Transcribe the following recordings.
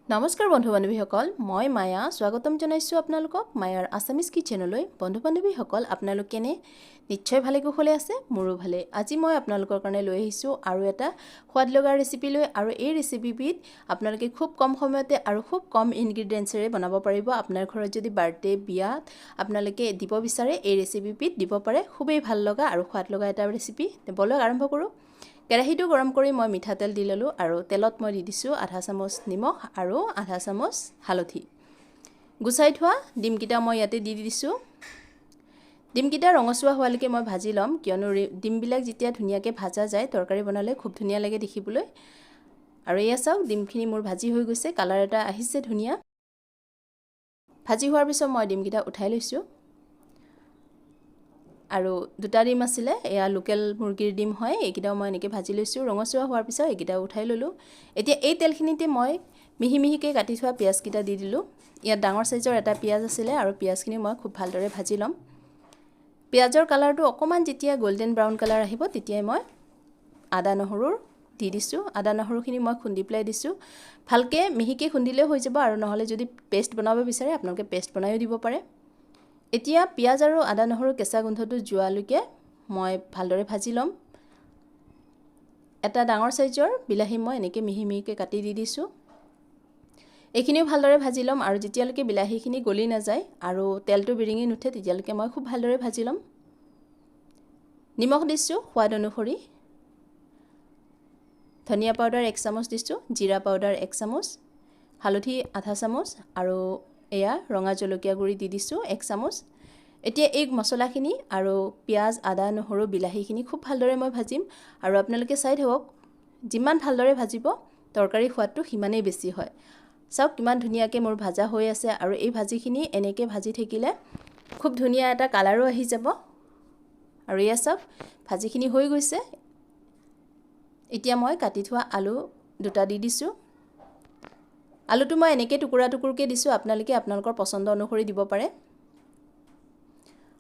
নমস্কাৰ বন্ধু বান্ধৱীসকল মই মায়া স্বাগতম জনাইছোঁ আপোনালোকক মায়াৰ আসামিজ কিচেনলৈ বন্ধু বান্ধৱীসকল আপোনালোক কেনে নিশ্চয় ভালে কুশলে আছে মোৰো ভালে আজি মই আপোনালোকৰ কাৰণে লৈ আহিছোঁ আৰু এটা সোৱাদ লগা ৰেচিপি লৈ আৰু এই ৰেচিপিবিধ আপোনালোকে খুব কম সময়তে আৰু খুব কম ইনগ্ৰেডিয়েন্টছৰে বনাব পাৰিব আপোনাৰ ঘৰত যদি বাৰ্থডে বিয়া আপোনালোকে দিব বিচাৰে এই ৰেচিপিবিধ দিব পাৰে খুবেই ভাল লগা আৰু সোৱাদ লগা এটা ৰেচিপি বলক আৰম্ভ কৰোঁ কেৰাহীটো গৰম কৰি মই মিঠাতেল দি ললোঁ আৰু তেলত মই দি দিছোঁ আধা চামুচ নিমখ আৰু আধা চামুচ হালধি গুছাই থোৱা ডিমকিটা মই ইয়াতে দি দিছোঁ ডিমকিটা ৰঙচুৱা হোৱালৈকে মই ভাজি ল'ম কিয়নো ডিমবিলাক যেতিয়া ধুনীয়াকৈ ভাজা যায় তৰকাৰী বনালে খুব ধুনীয়া লাগে দেখিবলৈ আৰু এয়া চাওক ডিমখিনি মোৰ ভাজি হৈ গৈছে কালাৰ এটা আহিছে ধুনীয়া ভাজি হোৱাৰ পিছত মই ডিমকিটা উঠাই লৈছোঁ আৰু দুটা ডিম আছিল এয়া লোকেল মুৰ্গীৰ ডিম হয় এইকিটাও মই এনেকৈ ভাজি লৈছোঁ ৰঙচুৱা হোৱাৰ পিছত এইকিটা উঠাই ললোঁ এতিয়া এই তেলখিনিতে মই মিহি মিহিকৈ কাটি থোৱা পিয়াজকিটা দি দিলোঁ ইয়াত ডাঙৰ সাইজৰ এটা পিয়াজ আছিল আৰু পিয়াজখিনি মই খুব ভালদৰে ভাজি ল'ম পিয়াজৰ কালাৰটো অকমান যেতিয়া গোল্ডেন ব্ৰাউন কালাৰ আহিব তেতিয়াই মই আদা নহৰু দি দিছোঁ আদা নহৰুখিনি মই খুন্দি পেলাই দিছোঁ ভালকৈ মিহিকৈ খুন্দিলেও হৈ যাব আৰু নহলে যদি পেষ্ট বনাব বিচাৰে আপোনালোকে পেষ্ট বনাইও দিব পাৰে এতিয়া পিয়াজ আৰু আদা নহৰু কেঁচা গোন্ধটো যোৱালৈকে মই ভালদৰে ভাজি ল'ম এটা ডাঙৰ সাইজৰ বিলাহী মই এনেকৈ মিহি মিহিকৈ কাটি দি দিছোঁ এইখিনিও ভালদৰে ভাজি ল'ম আৰু যেতিয়ালৈকে বিলাহীখিনি গলি নাযায় আৰু তেলটো বিৰিঙি নুঠে তেতিয়ালৈকে মই খুব ভালদৰে ভাজি ল'ম নিমখ দিছোঁ সোৱাদ অনুসৰি ধনিয়া পাউডাৰ 1 চামুচ দিছোঁ জিৰা পাউডাৰ 1 চামুচ হালধি আধা চামুচ আৰু এয়া ৰঙা জলকীয়া গুড়ি দি দিছোঁ 1 চামুচ এতিয়া এই মছলাখিনি আৰু পিয়াজ আদা নহৰু বিলাহীখিনি খুব ভালদৰে মই ভাজিম আৰু আপোনালোকে চাই থাকক যিমান ভালদৰে ভাজিব তৰকাৰী সোৱাদটো সিমানেই বেছি হয় চাওক কিমান ধুনীয়াকৈ মোৰ ভাজা হৈ আছে আৰু এই ভাজিখিনি এনেকৈ ভাজি থাকিলে খুব ধুনীয়া এটা কালাৰো আহি যাব আৰু এয়া চাওক ভাজিখিনি হৈ গৈছে এতিয়া মই কাটি থোৱা আলু দুটা দি দিছোঁ আলুটো মই এনেকৈ টুকুৰা টুকুৰকৈ দিছোঁ আপোনালোকে আপোনালোকৰ পছন্দ অনুসৰি দিব পাৰে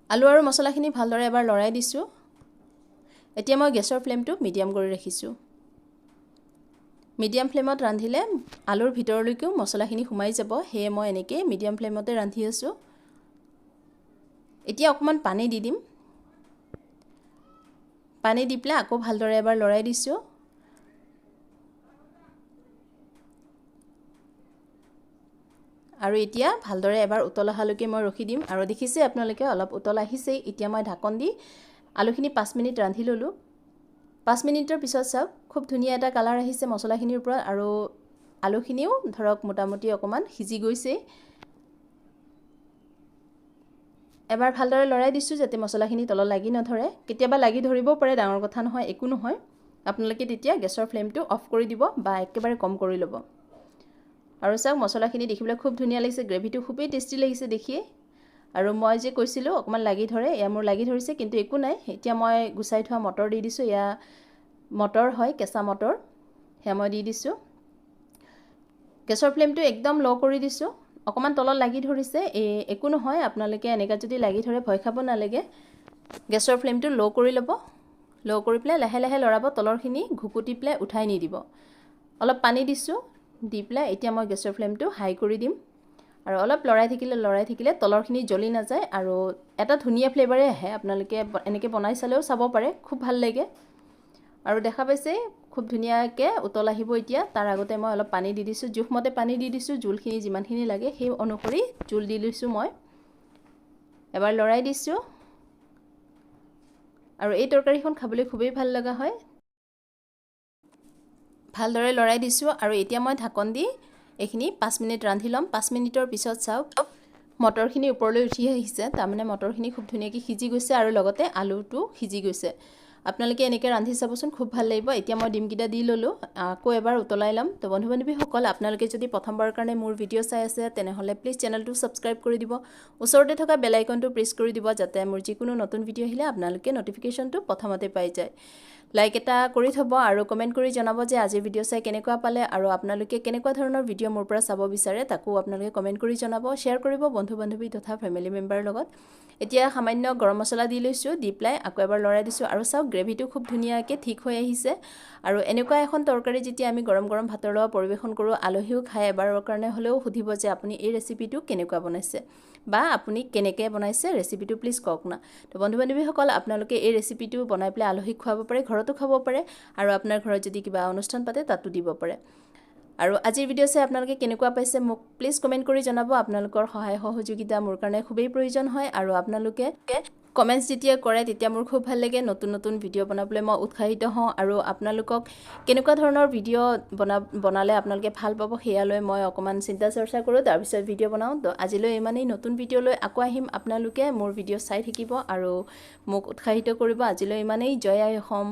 আলু আৰু মছলাখিনি ভালদৰে এবাৰ লৰাই দিছোঁ এতিয়া মই গেছৰ ফ্লেমটো মিডিয়াম কৰি ৰাখিছোঁ মিডিয়াম ফ্লেমত ৰান্ধিলে আলুৰ ভিতৰলৈকেও মছলাখিনি সোমাই যাব সেয়ে মই এনেকৈ মিডিয়াম ফ্লেমতে ৰান্ধি আছোঁ এতিয়া অকমান পানী দি দিম পানী দি পেলাই আকৌ ভালদৰে এবাৰ লৰাই দিছোঁ আৰু এতিয়া ভালদৰে এবাৰ উতল অহালৈকে মই ৰখি দিম আৰু দেখিছে আপোনালোকে অলপ উতল আহিছে এতিয়া মই ঢাকন দি আলুখিনি 5 মিনিট ৰান্ধি ললোঁ 5 মিনিটৰ পিছত চাওক খুব ধুনীয়া এটা কালাৰ আহিছে মছলাখিনিৰ ওপৰত আৰু আলুখিনিও ধৰক মোটামুটি অকমান সিজি গৈছে এবাৰ ভালদৰে লৰাই দিছোঁ যাতে মছলাখিনি তলত লাগি নধৰে কেতিয়াবা লাগি ধৰিব পাৰে ডাঙৰ কথা নহয় একো নহয় আপোনালোকে তেতিয়া গেছৰ ফ্লেমটো অফ কৰি দিব বা একেবাৰে কম কৰি ল'ব আৰু চাওক মছলাখিনি দেখিবলৈ খুব ধুনীয়া লাগিছে গ্ৰেভিটো খুবেই টেষ্টি লাগিছে দেখিয়ে আৰু মই যে কৈছিলোঁ অকমান লাগি ধৰে এয়া মোৰ লাগি ধৰিছে কিন্তু একো নাই এতিয়া মই গুছাই থোৱা মটৰ দি দিছোঁ এয়া মটৰ হয় কেঁচা মটৰ সেয়া মই দি দিছোঁ গেছৰ ফ্লেমটো একদম ল' কৰি দিছোঁ অকমান তলত লাগি ধৰিছে একো নহয় আপোনালোকে এনেকা যদি লাগি ধৰে ভয় খাব নালাগে গেছৰ ফ্লেমটো ল' কৰি ল'ব ল' কৰি পেলাই লাহে লাহে লৰাব তলৰখিনি ঘুকুটি পেলাই উঠাই নিদিব অলপ পানী দিছোঁ দি পেলাই এতিয়া মই গেছৰ ফ্লেমটো হাই কৰি দিম আৰু অলপ লৰাই থাকিলে তলৰখিনি জ্বলি নাযায় আৰু এটা ধুনীয়া ফ্লেভাৰে আহে আপোনালোকে এনেকৈ বনাই চালেও চাব পাৰে খুব ভাল লাগে আৰু দেখা পাইছে খুব ধুনীয়াকৈ উতল আহিব এতিয়া তাৰ আগতে মই অলপ পানী দি দিছোঁ জোখমতে পানী দি দিছোঁ জোলখিনি যিমানখিনি লাগে সেই অনুসৰি জোল দি লৈছোঁ মই এবাৰ লৰাই দিছোঁ আৰু এই তৰকাৰীখন খাবলৈ খুবেই ভাল লগা হয় ভালদৰে লৰাই দিছোঁ আৰু এতিয়া মই ঢাকন দি এইখিনি 5 মিনিট ৰান্ধি ল'ম 5 মিনিটৰ পিছত চাওক মটৰখিনি ওপৰলৈ উঠি আহিছে তাৰমানে মটৰখিনি খুব ধুনীয়াকৈ সিজি গৈছে আৰু লগতে আলুটো সিজি গৈছে আপোনালোকে এনেকৈ ৰান্ধি চাবচোন খুব ভাল লাগিব এতিয়া মই ডিমকিটা দি ললোঁ আকৌ এবাৰ উতলাই ল'ম তো বন্ধু বান্ধৱীসকল আপোনালোকে যদি প্ৰথমবাৰৰ কাৰণে মোৰ ভিডিঅ' চাই আছে তেনেহ'লে প্লিজ চেনেলটো ছাবস্ক্ৰাইব কৰি দিব ওচৰতে থকা বেল আইকনটো প্ৰেছ কৰি দিব যাতে মোৰ যিকোনো নতুন ভিডিঅ' আহিলে আপোনালোকে নটিফিকেশ্যনটো প্ৰথমতে পাই যায় লাইক এটা কৰি থব আৰু কমেন্ট কৰি জনাব যে আজিৰ ভিডিঅ' চাই কেনেকুৱা পালে আৰু আপোনালোকে কেনেকুৱা ধৰণৰ ভিডিঅ' মোৰ পৰা চাব বিচাৰে তাকো আপোনালোকে কমেন্ট কৰি জনাব শেয়াৰ কৰিব বন্ধু বান্ধৱী তথা ফেমিলি মেম্বাৰৰ লগত এতিয়া সামান্য গৰম মছলা দি লৈছো দি প্লাই আকৌ এবাৰ লৰাই দিছো আৰু চাওক গ্ৰেভিটো খুব ধুনীয়াকৈ ঠিক হৈ আহিছে আৰু এনেকুৱা এখন তৰকাৰী যেতিয়া আমি গৰম গৰম ভাতৰ লগত পৰিৱেশন কৰো আলহীও খায় এবাৰৰ কাৰণে হলেও সুধিব যে আপুনি এই ৰেচিপিটো কেনেকুৱা বনাইছে বা আপুনি কেনেকৈ বনাইছে ৰেচিপিটো প্লিজ কওক না তো বন্ধু বান্ধৱীসকল আপোনালোকে এই ৰেচিপিটো বনাই পেলাই আলহীক খুৱাব পাৰে ঘৰতো খাব পাৰে আৰু আপোনাৰ ঘৰত যদি কিবা অনুষ্ঠান পাতে তাতো দিব পাৰে আৰু আজিৰ ভিডিঅ' চাই আপোনালোকে কেনেকুৱা পাইছে মোক প্লিজ কমেন্ট কৰি জনাব আপোনালোকৰ সহায় সহযোগিতা মোৰ কাৰণে খুবেই প্ৰয়োজন হয় আৰু আপোনালোকে কমেন্টছ যেতিয়া কৰে তেতিয়া মোৰ খুব ভাল লাগে নতুন নতুন ভিডিঅ' বনাবলৈ মই উৎসাহিত হওঁ আৰু আপোনালোকক কেনেকুৱা ধৰণৰ ভিডিঅ' বনালে আপোনালোকে ভাল পাব সেয়ালৈ মই অকমান চিন্তা চৰ্চা কৰোঁ তাৰ পিছত ভিডিঅ' বনাওঁ তো আজিলৈ ইমানেই নতুন ভিডিঅ' লৈ আকৌ আহিম আপোনালোকে মোৰ ভিডিঅ' চাই থাকিব আৰু মোক উৎসাহিত কৰিব আজিলৈ ইমানেই জয় আই অসম